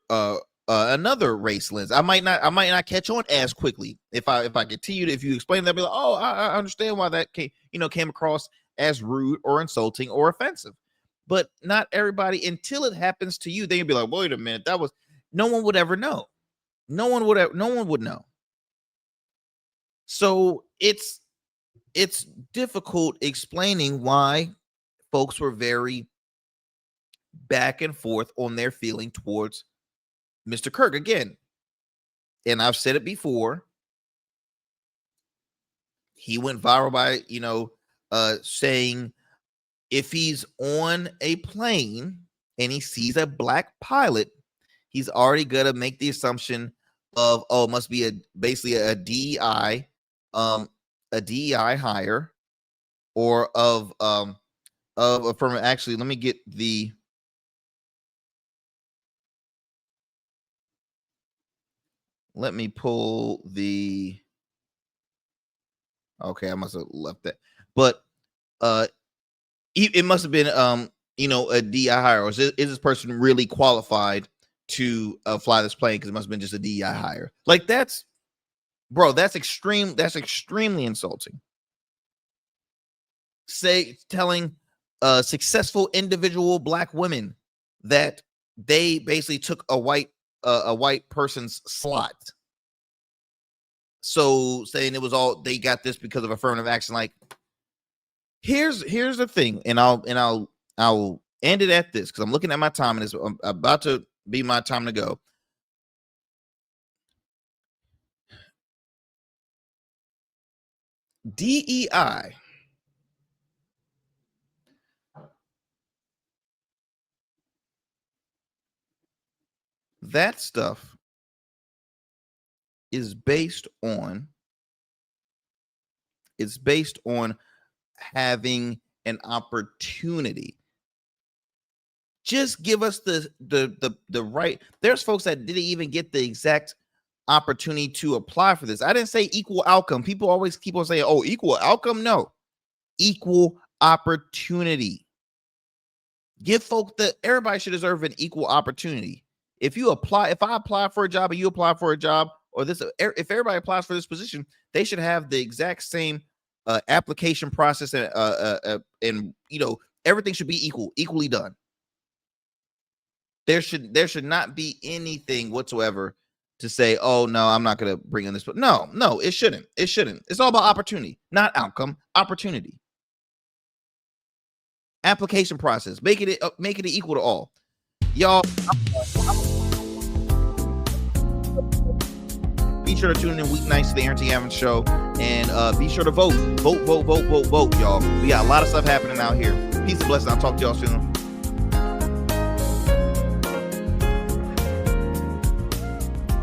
Speaker 2: another race lens. I might not catch on as quickly if I continue to, if you explain that, be like, oh, I understand why that came across as rude or insulting or offensive. But not everybody, until it happens to you, then you'll be like, wait a minute, no one would ever know. No one would know. So it's difficult explaining why folks were very back and forth on their feeling towards Mr. Kirk again. And I've said it before. He went viral by, saying if he's on a plane and he sees a black pilot, he's already going to make the assumption of, oh, it must be basically a DEI hire, or of from, actually, let me get the, let me pull the, okay, I must have left that, but it must have been a DEI hire, or is this person really qualified to fly this plane? Because it must have been just a DEI hire. Like, that's extremely insulting. Telling successful individual black women that they basically took a white person's slot. So saying it was all, they got this because of affirmative action. Like, here's the thing, and I'll end it at this, because I'm looking at my time and it's about to be my time to go. DEI, that stuff is based on having an opportunity. Just give us the right. There's folks that didn't even get the exact opportunity to apply for this. I didn't say equal outcome. People always keep on saying, oh, equal outcome. No, equal opportunity. Give folk everybody should deserve an equal opportunity. If I apply for a job and you apply for a job, or if everybody applies for this position, they should have the exact same application process, and everything should be equally done. There should not be anything whatsoever to say, oh no, I'm not going to bring in this. But no, it shouldn't. It's all about opportunity, not outcome. Opportunity. Application process. Make it equal to all. Y'all, be sure to tune in weeknights to the Arrington Gavin Show, and be sure to vote, y'all. We got a lot of stuff happening out here. Peace and blessings. I'll talk to y'all soon.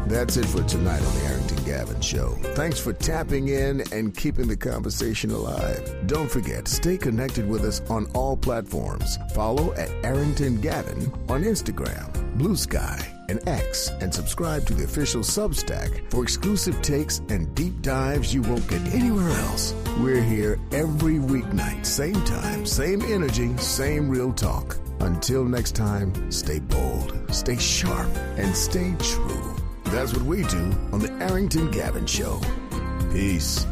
Speaker 1: That's it for tonight on the Arrington Gavin Show. Thanks for tapping in and keeping the conversation alive. Don't forget, stay connected with us on all platforms. Follow at Arrington Gavin on Instagram, Blue Sky, and X, and subscribe to the official Substack for exclusive takes and deep dives you won't get anywhere else. We're here every weeknight, same time, same energy, same real talk. Until next time, stay bold, stay sharp, and stay true. That's what we do on the Arrington Gavin Show. Peace.